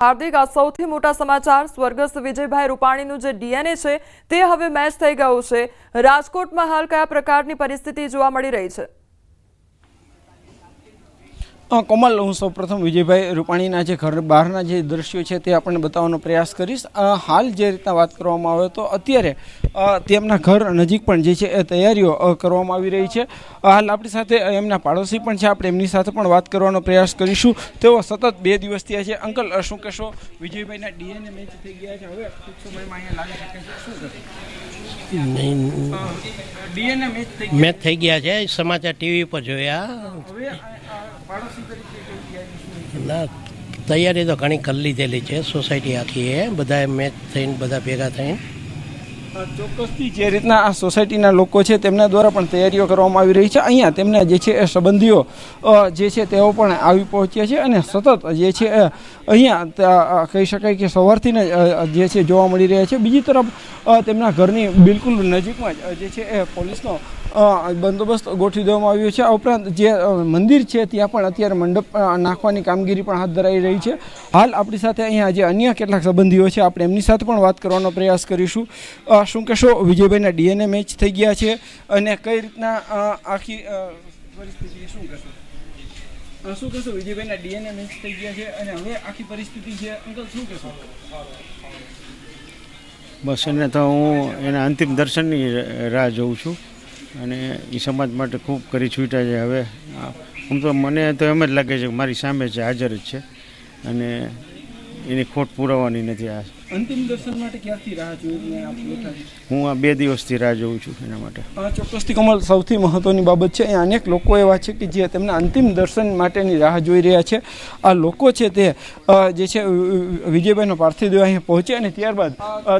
હાર્દિક, આ સૌથી મોટા સમાચાર સ્વર્ગસ્થ વિજયભાઈ રૂપાણીનું જે ડીએનએ છે તે હવે મેચ થઈ ગયું છે। રાજકોટમાં હાલ કયા પ્રકારની પરિસ્થિતિ જોવા મળી રહી છે? કોમલ, હું સૌપ્રથમ વિજયભાઈ રૂપાણીના જે ઘર બહારના જે દ્રશ્યો છે તે આપણને બતાવવાનો પ્રયાસ કરીશ। હાલ જે રીતના વાત કરવામાં આવે તો અત્યારે તેમના ઘર નજીક પણ જે છે એ તૈયારીઓ કરવામાં આવી રહી છે। હાલ આપણી સાથે એમના પાડોશી પણ છે, આપણે એમની સાથે પણ વાત કરવાનો પ્રયાસ કરીશું। તેઓ સતત 2 દિવસ થયા છે। અંકલ, શું કહેશો? વિજયભાઈના ડીએનએ મેચ થઈ ગયા છે, હવે ટૂંક સમયમાં અહીંયા લાગી શકે છે, શું કહેશો? ડીએનએ મેચ થઈ ગયા છે, સમાચાર ટીવી પર જોયા। હવે પાડોશી તરીકે ના, તૈયારી તો ઘણી કરી લીધેલી છે, સોસાયટી આખી એ બધા મેચ થઈને બધા ભેગા થઈને। ચોક્કસથી જે રીતના આ સોસાયટીના લોકો છે તેમના દ્વારા પણ તૈયારીઓ કરવામાં આવી રહી છે। અહીંયા તેમના જે છે એ સંબંધીઓ જે છે તેઓ પણ આવી પહોંચ્યા છે અને સતત જે છે અહીંયા કહી શકાય કે સવારથી જે છે જોવા મળી રહ્યા છે। બીજી તરફ તેમના ઘરની બિલકુલ નજીકમાં જ જે છે એ પોલીસનો બંદોબસ્ત ગોઠવી દેવામાં આવ્યો છે। આ ઉપરાંત જે મંદિર છે ત્યાં પણ અત્યારે મંડપ નાખવાની કામગીરી પણ હાથ ધરાઈ રહી છે। હાલ આપણી સાથે અહીંયા જે અન્ય કેટલાક સંબંધીઓ છે આપણે એમની સાથે પણ વાત કરવાનો પ્રયાસ કરીશું। શું કહેશો? વિજયભાઈના ડીએનએ મેચ થઈ ગયા છે અને કઈ રીતના આખી પરિસ્થિતિ, શું કહેશો? શું કહેશો? વિજયભાઈના ડીએનએ મેચ થઈ ગયા છે અને હવે આખી પરિસ્થિતિ છે, અંકલ શું કહેશો? બસ એને તો હું એના અંતિમ દર્શનની રાહ જોઉં છું અને એ સમાજ માટે ખૂબ કરી છૂટ્યા છે। હવે આમ તો મને તો એમ જ લાગે છે કે મારી સામે છે, હાજર જ છે અને એની ખોટ પુરાવાની નથી। આ અંતિમ દર્શન માટે ક્યારથી રાહ જોઈ બેઠા છે? હું આ 2 દિવસથી રાહ જોઉં છું એના માટે। ચોક્કસથી કમલ, સૌથી મહત્વની બાબત છે, અહીંયા અનેક લોકો એવા છે કે જે તેમના અંતિમ દર્શન માટેની રાહ જોઈ રહ્યા છે। આ લોકો છે તે જે છે વિજયભાઈનો પાર્થિવ દેહ અહીંયા પહોંચે અને ત્યારબાદ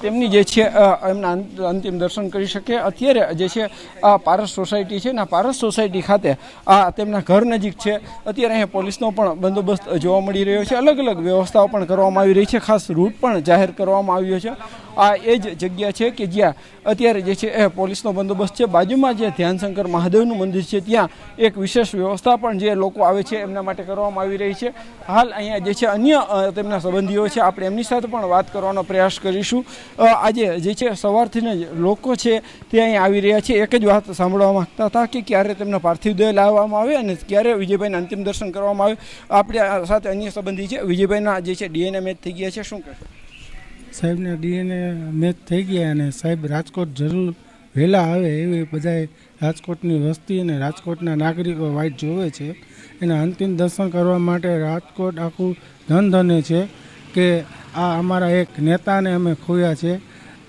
તેમની જે છે એમના અંતિમ દર્શન કરી શકે। અત્યારે જે છે આ પારસ સોસાયટી છે ને, આ પારસ સોસાયટી ખાતે આ તેમના ઘર નજીક છે। અત્યારે અહીંયા પોલીસનો પણ બંદોબસ્ત જોવા મળી રહ્યો છે, અલગ અલગ વ્યવસ્થાઓ પણ કરવામાં આવી રહી છે, ખાસ રૂટ પણ જાહેર કરવામાં આવ્યો છે। આ એ જ જગ્યા છે કે જ્યાં અત્યારે જે છે એ પોલીસનો બંદોબસ્ત છે। બાજુમાં જે ધ્યાનશંકર મહાદેવનું મંદિર છે ત્યાં એક વિશેષ વ્યવસ્થા પણ જે લોકો આવે છે એમના માટે કરવામાં આવી રહી છે। હાલ અહીંયા જે છે અન્ય તેમના સંબંધીઓ છે, આપણે એમની સાથે પણ વાત કરવાનો પ્રયાસ કરીશું। આજે જે છે સવારથી જ લોકો છે તે અહીં આવી રહ્યા છે, એક જ વાત સાંભળવા માગતા હતા કે ક્યારે તેમના પાર્થિવ દેહ લાવવામાં આવે અને ક્યારે વિજયભાઈના અંતિમ દર્શન કરવામાં આવે। આપણે સાથે અન્ય સંબંધી છે, વિજયભાઈના જે છે ડીએનએ મેચ થઈ ગયા છે, શું કહેશો? સાહેબને ડીએનએ મેચ થઈ ગયા અને સાહેબ રાજકોટ જરૂર વહેલા આવે એવી બધાએ રાજકોટની વસ્તી અને રાજકોટના નાગરિકો વાઇટ જોવે છે। એના અંતિમ દર્શન કરવા માટે રાજકોટ આખું ધનધને છે કે આ અમારા એક નેતાને અમે ખોયા છે।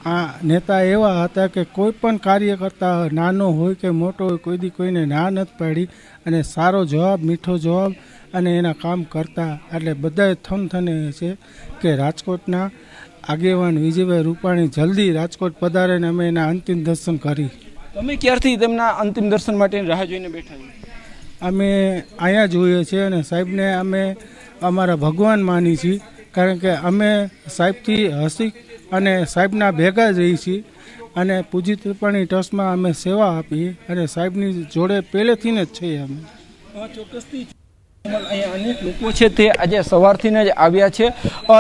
આ નેતા એવા હતા કે કોઈ પણ કાર્યકર્તા નાનો હોય કે મોટો હોય કોઈ દી કોઈને ના નથી પાડી અને સારો જવાબ, મીઠો જવાબ અને એના કામ કરતા। એટલે બધાએ થનથને છે કે રાજકોટના આગેવાન વિજયભાઈ રૂપાણી જલ્દી રાજકોટ પધારે ને અમે એના અંતિમ દર્શન કરી। તમે ક્યારથી તેમના અંતિમ દર્શન માટે રાહ જોઈને બેઠા છો? અમે અહીંયા જોઈએ છીએ અને સાહેબને અમે અમારા ભગવાન માની છીએ, કારણ કે અમે સાહેબથી હસી અને સાહેબના ભેગા જ રહી છીએ અને પૂજિત રૂપાણી ટ્રસ્ટમાં અમે સેવા આપીએ અને સાહેબની જોડે પહેલેથી જ છીએ અમે। ચોક્કસથી અહીંયા અનેક લોકો છે તે આજે સવારથી જ આવ્યા છે,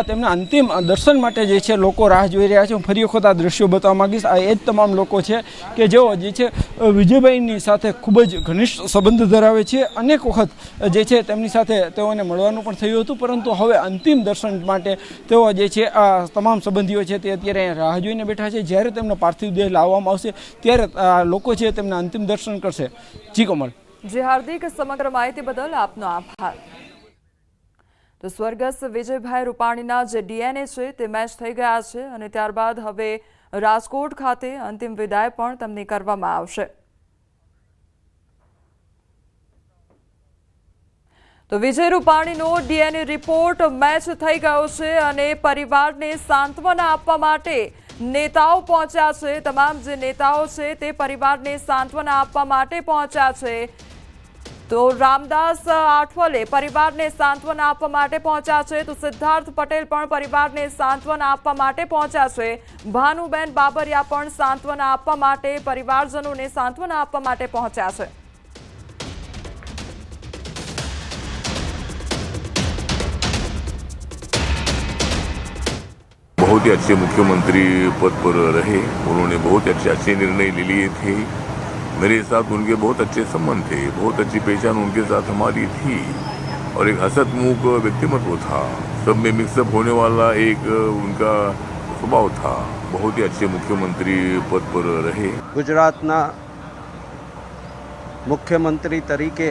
તેમના અંતિમ દર્શન માટે જે છે લોકો રાહ જોઈ રહ્યા છે। હું ફરી વખત આ દ્રશ્યો બતાવવા માંગીશ। આ એ જ તમામ લોકો છે કે જેઓ જે છે વિજયભાઈની સાથે ખૂબ જ ઘનિષ્ઠ સંબંધ ધરાવે છે। અનેક વખત જે છે તેમની સાથે તેઓને મળવાનું પણ થયું હતું, પરંતુ હવે અંતિમ દર્શન માટે તેઓ જે છે આ તમામ સંબંધીઓ છે તે અત્યારે અહીંયા રાહ જોઈને બેઠા છે। જ્યારે તેમનો પાર્થિવ દેહ લાવવામાં આવશે ત્યારે લોકો છે તેમના અંતિમ દર્શન કરશે। જી કમલ। જી હાર્દિક, સમગ્ર માહિતી બદલ આપનો આભાર। તો સ્વર્ગસ્થ વિજયભાઈ રૂપાણીના જે ડીએનએ છે તે મેચ થઈ ગયા છે અને ત્યારબાદ હવે રાજકોટ ખાતે અંતિમ વિદાય પણ તેમની કરવામાં આવશે। તો વિજય રૂપાણીનો ડીએનએ રિપોર્ટ મેચ થઈ ગયો છે અને પરિવારને સાંત્વના આપવા માટે નેતાઓ પહોંચ્યા છે। તમામ જે નેતાઓ છે તે પરિવારને સાંત્વના આપવા માટે પહોંચ્યા છે। તો રામદાસ આઠવલે પરિવારને સાંત્વના આપવા માટે પહોંચ્યા છે, તો સિદ્ધાર્થ પટેલ પણ પરિવારને સાંત્વના આપવા માટે પહોંચ્યા છે। ભાનુબેન બાબરિયા પણ સાંત્વના આપવા માટે, પરિવારજનોને સાંત્વના આપવા માટે પહોંચ્યા છે। बहुत ही अच्छे मुख्यमंत्री पद पर रहे। उन्होंने बहुत अच्छे निर्णय ले लिए थे। मेरे साथ उनके बहुत अच्छे संबंध थे, बहुत अच्छी पहचान उनके साथ हमारी थी और एक हसतमुख व्यक्तिमत्व था। सब में मिक्सअप होने वाला एक उनका स्वभाव था। बहुत ही अच्छे मुख्यमंत्री पद पर रहे। ગુજરાતના મુખ્યમંત્રી તરીકે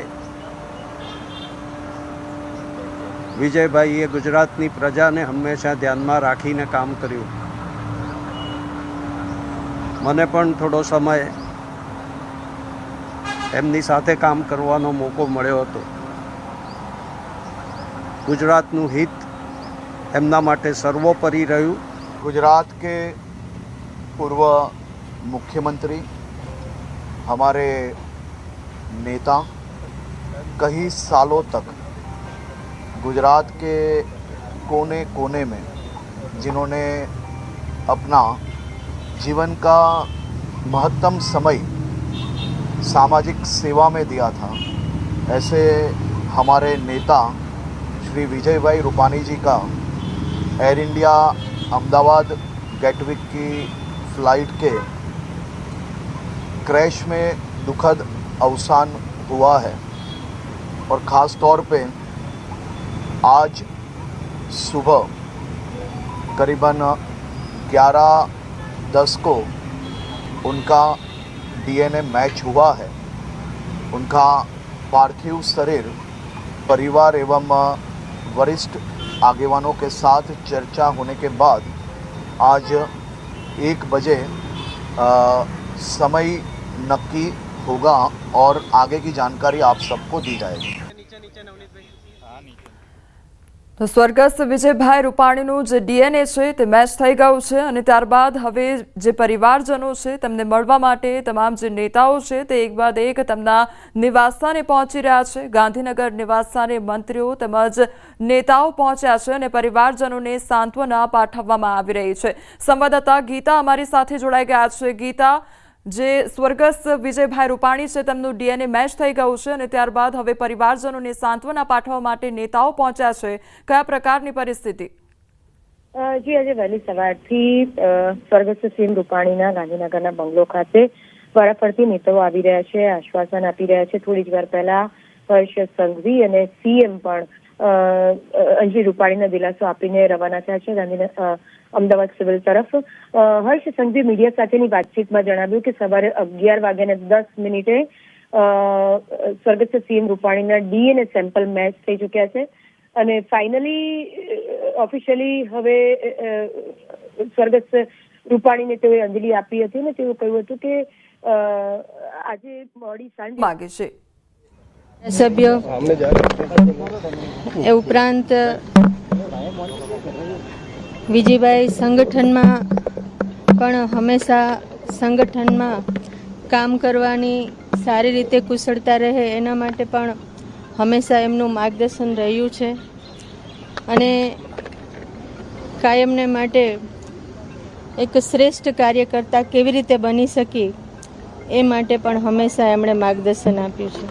વિજયભાઈએ ગુજરાતની પ્રજાને હંમેશા ધ્યાનમાં રાખીને કામ કર્યું. મને પણ થોડો સમય એમની સાથે કામ કરવાનો મોકો મળ્યો હતો. ગુજરાતનું હિત એમના માટે સર્વોપરી રહ્યું. गुजरात के पूर्व मुख्यमंत्री, हमारे नेता, कई सालों तक गुजरात के कोने कोने में जिन्होंने अपना जीवन का महत्तम समय सामाजिक सेवा में दिया था, ऐसे हमारे नेता श्री विजय भाई रूपानी जी का एयर इंडिया अहमदाबाद गेटविक की फ़्लाइट के क्रैश में दुखद अवसान हुआ है और ख़ास तौर पे आज सुबह करीबन 11:10 को उनका डीएनए मैच हुआ है. उनका पार्थिव शरीर परिवार एवं वरिष्ठ आगेवानों के साथ चर्चा होने के बाद आज 1 बजे समय नक्की होगा और आगे की जानकारी आप सबको दी जाएगी. તો સ્વર્ગસ્થ વિજયભાઈ રૂપાણીનું જે ડીએનએ છે તે મેચ થઈ ગયું છે અને ત્યારબાદ હવે જે પરિવારજનો છે તેમને મળવા માટે તમામ જે નેતાઓ છે તે એક બાદ એક તેમના નિવાસસ્થાને પહોંચી રહ્યા છે. ગાંધીનગર નિવાસસ્થાને મંત્રીઓ તેમજ નેતાઓ પહોંચ્યા છે અને પરિવારજનોને સાંત્વના પાઠવવામાં આવી રહી છે. સંવાદદાતા ગીતા અમારી સાથે જોડાઈ ગયા છે. ગીતા, જે સ્વર્ગસ્થ વિજયભાઈ રૂપાણી છે તેમનું ડીએનએ મેચ થઈ ગયું છે અને ત્યારબાદ હવે પરિવારજનોને સાંત્વના પાઠવવા માટે નેતાઓ પહોંચ્યા છે. કયા પ્રકારની પરિસ્થિતિ? જી, આજે વહેલી સવારથી સ્વર્ગસ્થ સીએમ રૂપાણીના ગાંધીનગરના બંગલો ખાતે વારાફરતી નેતાઓ આવી રહ્યા છે, આશ્વાસન આપી રહ્યા છે. થોડી જ વાર પહેલા હર્ષ સંઘવી અને સીએમ પણ અંજલિ રૂપાણીને દિલાસો આપીને રવાના થયા છે અમદાવાદ સિવિલ તરફ. હર્ષ સંઘવી મીડિયા સાથેની વાતચીતમાં જણાવ્યું કે સવારે 11:10 સ્વર્ગસ્થ સીએમ રૂપાણીના ડીએનએ સેમ્પલ મેચ થઈ ચૂક્યા છે અને ફાઇનલી ઓફિશિયલી હવે સ્વર્ગસ્થ રૂપાણીને તેઓએ અંજલિ આપી હતી અને તેઓ કહ્યું હતું કે આજે મોડી સાંજે માગે છે સભ્ય એ ઉપરાંત વિજયભાઈ સંગઠનમાં પણ હંમેશા સંગઠનમાં કામ કરવાની સારી રીતે કુશળતા રહે એના માટે પણ હંમેશા એમનું માર્ગદર્શન રહ્યું છે અને કાયમને માટે એક શ્રેષ્ઠ કાર્યકર્તા કેવી રીતે બની શકી એ માટે પણ હંમેશા એમણે માર્ગદર્શન આપ્યું છે.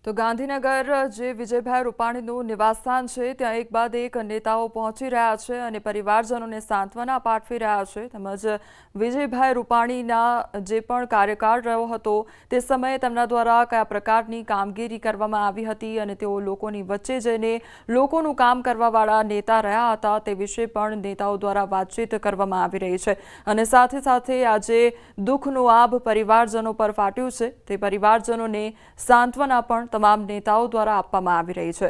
તો ગાંધીનગર જે વિજયભાઈ રૂપાણીનું નિવાસસ્થાન છે ત્યાં એક બાદ એક નેતાઓ પહોંચી રહ્યા છે અને પરિવારજનોને સાંત્વના પાઠવી રહ્યા છે. તેમજ વિજયભાઈ રૂપાણીના જે પણ કાર્યકાળ રહ્યો હતો તે સમયે તેમના દ્વારા કયા પ્રકારની કામગીરી કરવામાં આવી હતી અને તેઓ લોકોની વચ્ચે જઈને લોકોનું કામ કરવાવાળા નેતા રહ્યા હતા તે વિશે પણ નેતાઓ દ્વારા વાતચીત કરવામાં આવી રહી છે. અને સાથે સાથે આજે દુઃખનું આભ પરિવારજનો પર ફાટ્યું છે તે પરિવારજનોને સાંત્વના પણ તમામ નેતાઓ દ્વારા આપવામાં આવી રહી છે.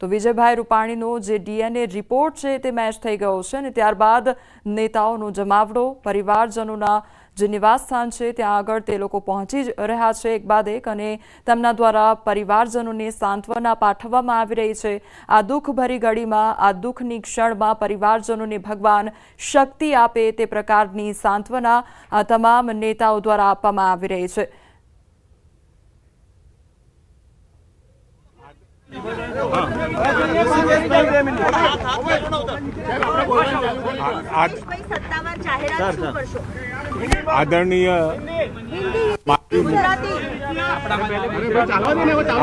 તો વિજયભાઈ રૂપાણીનો જે ડીએનએ રિપોર્ટ છે તે મેચ થઈ ગયો છે અને ત્યારબાદ નેતાઓનો જમાવડો પરિવારજનોના જે નિવાસસ્થાન છે ત્યાં આગળ તે લોકો પહોંચી રહ્યા છે એક બાદ એક અને તેમના દ્વારા પરિવારજનોને સાંત્વના પાઠવવામાં આવી રહી છે. આ દુઃખભરી ઘડીમાં, આ દુઃખની ક્ષણમાં પરિવારજનોને ભગવાન શક્તિ આપે તે પ્રકારની સાંત્વના આ તમામ નેતાઓ દ્વારા આપવામાં આવી રહી છે. આદરણીય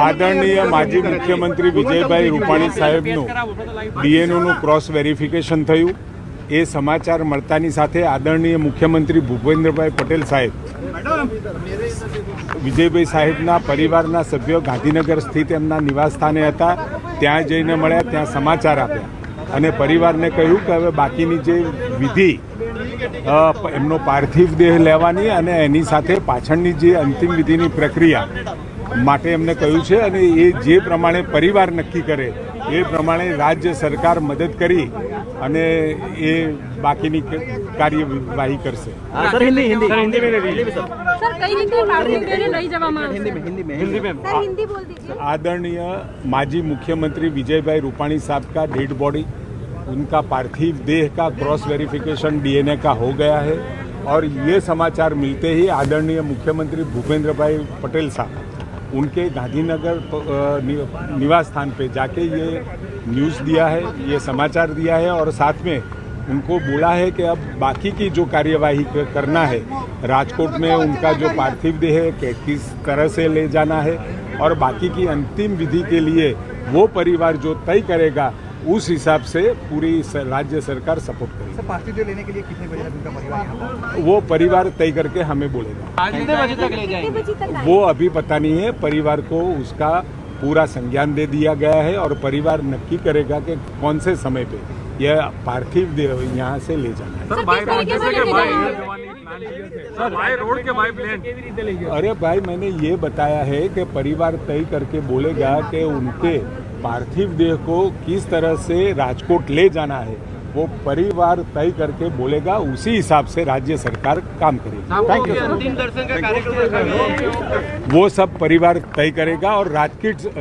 આદરણીય માજી મુખ્યમંત્રી વિજયભાઈ રૂપાણી સાહેબનું ડીએનઓનું ક્રોસ વેરિફિકેશન થયું. એ સમાચાર મળતાની સાથે આદરણીય મુખ્યમંત્રી ભૂપેન્દ્રભાઈ પટેલ સાહેબ વિજયભાઈ સાહેબના પરિવારના સભ્યો ગાંધીનગર સ્થિત એમના નિવાસસ્થાને હતા. ત્યાં જઈને મળ્યા, ત્યાં સમાચાર આપ્યા અને પરિવારને કહ્યું કે હવે બાકીની જે વિધિ એમનો પાર્થિવ દેહ લેવાની અને એની સાથે પાછળની જે અંતિમ વિધિની પ્રક્રિયા માટે એમને કહ્યું છે અને એ જે પ્રમાણે પરિવાર નક્કી કરે એ પ્રમાણે રાજ્ય સરકાર મદદ કરી અને એ બાકીની કાર્યવાહી કરશે. आदरणीय माजी मुख्यमंत्री विजय भाई रूपाणी साहब का डेड बॉडी, उनका पार्थिव देह का क्रॉस वेरिफिकेशन डीएनए का हो गया है और ये समाचार मिलते ही आदरणीय मुख्यमंत्री भूपेंद्र भाई पटेल साहब उनके गांधीनगर निवास स्थान पे जाके ये न्यूज़ दिया है, ये समाचार दिया है और साथ में उनको बोला है कि अब बाकी की जो कार्यवाही करना है, राजकोट में उनका जो पार्थिव देह है किस तरह से ले जाना है और बाकी की अंतिम विधि के लिए वो परिवार जो तय करेगा उस हिसाब से पूरी राज्य सरकार सपोर्ट करेगी. सर, पार्थिव देह लेने के लिए कितने बजे तक उनका परिवार यहाँ पर? वो परिवार तय करके हमें बोलेगा. कितने बजे तक ले जाएंगे? वो अभी पता नहीं है. परिवार को उसका पूरा संज्ञान दे दिया गया है और परिवार नक्की करेगा कि कौन से समय पे यह पार्थिव देह यहाँ से ले जाना है. अरे भाई, मैंने ये बताया है कि परिवार तय करके बोलेगा कि उनके पार्थिव देह को किस तरह से राजकोट ले जाना है, वो परिवार तय करके बोलेगा. उसी हिसाब से राज्य सरकार काम करेगी. Thank you. अंतिम दर्शन का कार्यक्रम वो सब परिवार तय करेगा और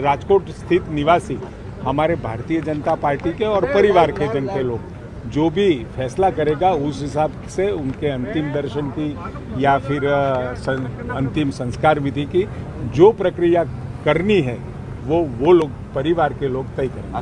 राजकोट स्थित निवासी हमारे भारतीय जनता पार्टी के और परिवार के जन के लोग जो भी फैसला करेगा उस हिसाब से उनके अंतिम दर्शन की या फिर अंतिम संस्कार विधि की जो प्रक्रिया करनी है वो लोग परिवार के लोग तय करेंगे.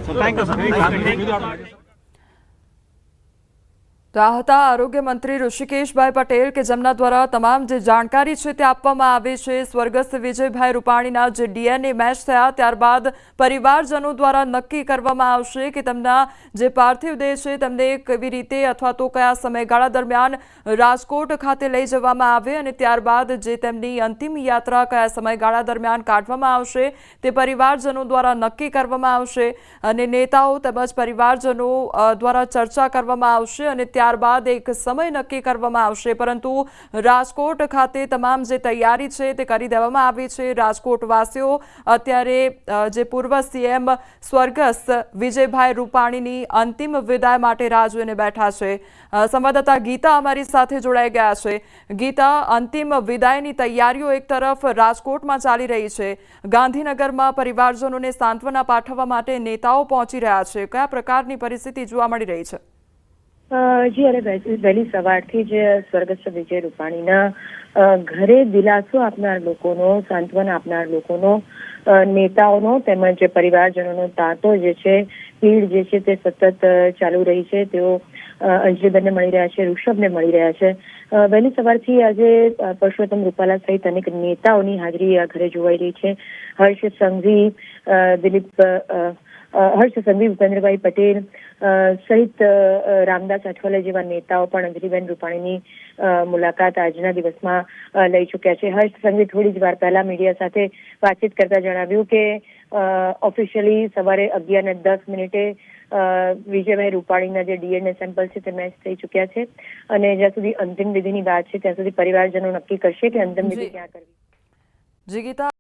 તો આ હતા આરોગ્ય મંત્રી ઋષિકેશભાઈ પટેલ કે જેમના દ્વારા તમામ જે જાણકારી છે તે આપવામાં આવી છે. સ્વર્ગસ્થ વિજયભાઈ રૂપાણીના જે ડીએનએ મેચ થયા ત્યારબાદ પરિવારજનો દ્વારા નક્કી કરવામાં આવશે કે તેમના જે પાર્થિવ દેહ છે તેમને કેવી રીતે અથવા તો કયા સમયગાળા દરમિયાન રાજકોટ ખાતે લઈ જવામાં આવે અને ત્યારબાદ જે તેમની અંતિમ યાત્રા કયા સમયગાળા દરમિયાન કાઢવામાં આવશે તે પરિવારજનો દ્વારા નક્કી કરવામાં આવશે અને નેતાઓ તેમજ પરિવારજનો દ્વારા ચર્ચા કરવામાં આવશે અને ત્યારબાદ એક સમય નક્કી કરવામાં આવશે. પરંતુ રાજકોટ ખાતે તમામ જે તૈયારી છે તે કરી દેવામાં આવી છે. રાજકોટવાસીઓ અત્યારે જે પૂર્વ સીએમ સ્વર્ગસ્થ વિજયભાઈ રૂપાણીની અંતિમ વિદાય માટે રાહ જોઈને બેઠા છે. સંવાદદાતા ગીતા અમારી સાથે જોડાઈ ગયા છે. ગીતા, અંતિમ વિદાયની તૈયારીઓ એક તરફ રાજકોટમાં ચાલી રહી છે, ગાંધીનગરમાં પરિવારજનોને સાંત્વના પાઠવવા માટે નેતાઓ પહોંચી રહ્યા છે. કયા પ્રકારની પરિસ્થિતિ જોવા મળી રહી છે? જી, અને વહેલી સવારથી જ સ્વર્ગસ્થ વિજય રૂપાણીના ઘરે દિલાસો આપનાર લોકોનો, સાંત્વના આપનાર લોકોનો, નેતાઓનો તેમજ પરિવારજનોનો તાંતો જે છે, ભીડ જે છે તે સતત ચાલુ રહી છે. તેઓ અંજલિબેનને મળી રહ્યા છે, ઋષભને મળી રહ્યા છે. વહેલી સવારથી આજે પરસોત્તમ રૂપાલા સહિત અનેક નેતાઓની હાજરી આ ઘરે જોવાઈ રહી છે. હર્ષ સંઘવી, ભૂપેન્દ્રભાઈ પટેલ સહિત રામદાસ અઠવાલે જેવા નેતાઓ પણ અંજલિબેન રૂપાણીની મુલાકાત આજના દિવસમાં લઈ ચૂક્યા છે. હર્ષ સંઘવી થોડી જ વાર પહેલા મીડિયા સાથે વાતચીત કરતા જણાવ્યું કે ઓફિશિયલી સવારે 11:10 વિજયભાઈ રૂપાણીના જે ડીએનએ સેમ્પલ છે તે મેચ થઈ ચૂક્યા છે અને જ્યાં સુધી અંતિમ વિધિની વાત છે ત્યાં સુધી પરિવારજનો નક્કી કરશે કે અંતિમ વિધિ ક્યાં કરવી. જી ગીતા.